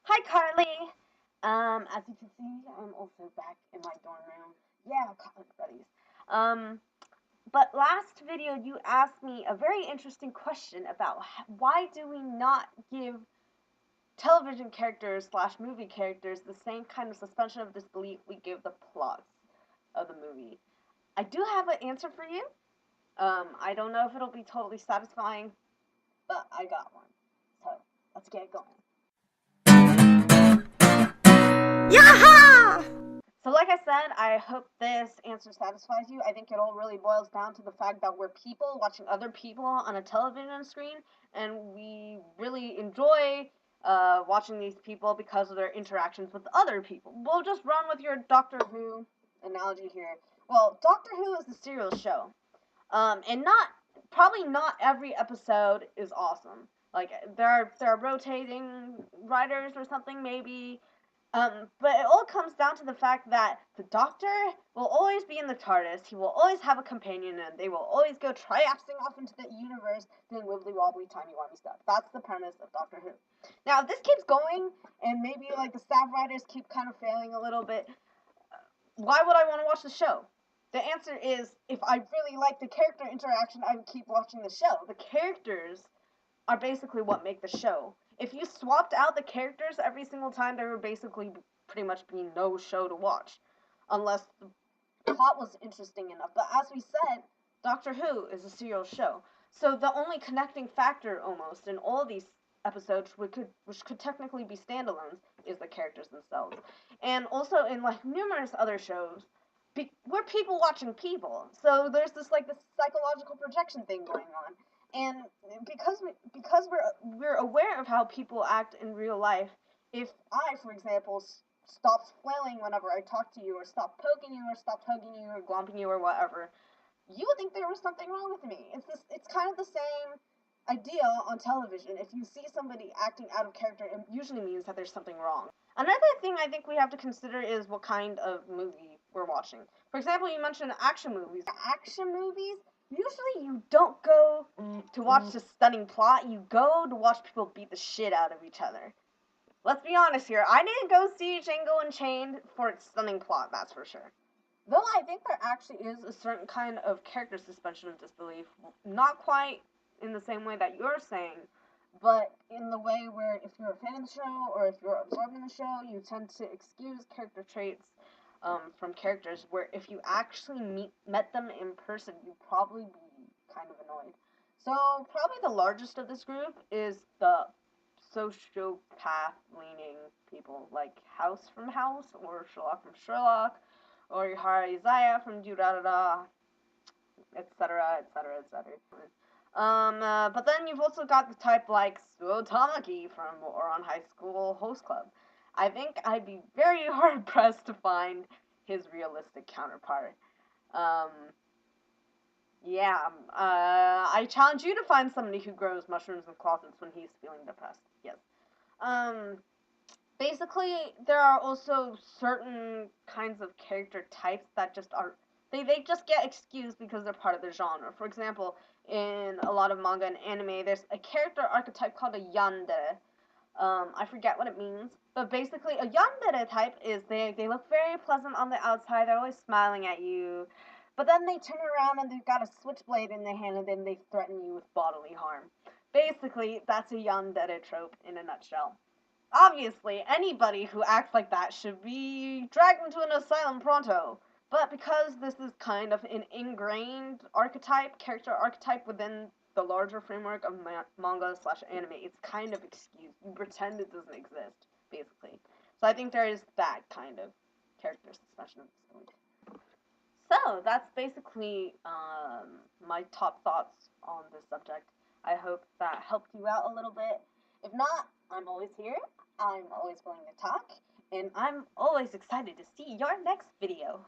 Hi, Carly. As you can see, I'm also back in my dorm room. Yeah, college buddies. Um, but last video you asked me a very interesting question about why do we not give television characters slash movie characters the same kind of suspension of disbelief we give the plots of the movie. I do have an answer for you. I don't know if it'll be totally satisfying, but I got one. So let's get going. Yaha! So, like I said, I hope this answer satisfies you. I think it all really boils down to the fact that we're people watching other people on a television screen, and we really enjoy watching these people because of their interactions with other people. We'll just run with your Doctor Who analogy here. Well, Doctor Who is a serial show, and probably not every episode is awesome. Like there are rotating writers or something maybe, but it all comes down to the fact that the Doctor will always be in the TARDIS. He will always have a companion, and they will always go triaxing off into the universe doing wibbly wobbly timey wimey stuff. That's the premise of Doctor Who. Now, if this keeps going, and maybe like the staff writers keep kind of failing a little bit, why would I want to watch the show? The answer is if I really like the character interaction, I would keep watching the show. The characters are basically what make the show. If you swapped out the characters every single time, there would basically pretty much be no show to watch. Unless the plot was interesting enough. But as we said, Doctor Who is a serial show. So the only connecting factor almost in all these episodes, which could technically be standalones, is the characters themselves. And also in like numerous other shows, we're people watching people. So there's this psychological projection thing going on. And because we're aware of how people act in real life, if I, for example, stopped flailing whenever I talk to you, or stopped poking you, or stopped hugging you, or glomping you, or whatever, you would think there was something wrong with me. It's kind of the same idea on television. If you see somebody acting out of character, it usually means that there's something wrong. Another thing I think we have to consider is what kind of movie we're watching. For example, you mentioned action movies. Action movies, usually you don't go to watch the stunning plot, you go to watch people beat the shit out of each other. Let's be honest here. I didn't go see Django Unchained for its stunning plot, that's for sure. Though I think there actually is a certain kind of character suspension of disbelief, not quite in the same way that you're saying, but in the way where if you're a fan of the show or if you're absorbed in the show, you tend to excuse character traits from characters where if you actually met them in person, you'd probably be kind of annoyed. So probably the largest of this group is the sociopath leaning people like House from House or Sherlock from Sherlock or Yahara Isaiah from Durarara, etc., etc., etc. But then you've also got the type like Suo Tamaki from Oran High School Host Club. I think I'd be very hard pressed to find his realistic counterpart. Um, I challenge you to find somebody who grows mushrooms in closets when he's feeling depressed. Yes. Um, Basically, there are also certain kinds of character types that just are they just get excused because they're part of the genre. For example, in a lot of manga and anime, there's a character archetype called a yandere. I forget what it means, but basically a yandere type is they look very pleasant on the outside. They're always smiling at you, but then they turn around and they've got a switchblade in their hand and then they threaten you with bodily harm. Basically, that's a yandere trope in a nutshell. Obviously, anybody who acts like that should be dragged into an asylum pronto. But because this is kind of an ingrained archetype, character archetype within the larger framework of manga slash anime, it's kind of excused. You pretend it doesn't exist, basically. So I think there is that kind of character suspension of disbelief. So that's basically my top thoughts on this subject. I hope that helped you out a little bit. If not, I'm always here. I'm always willing to talk, and I'm always excited to see your next video.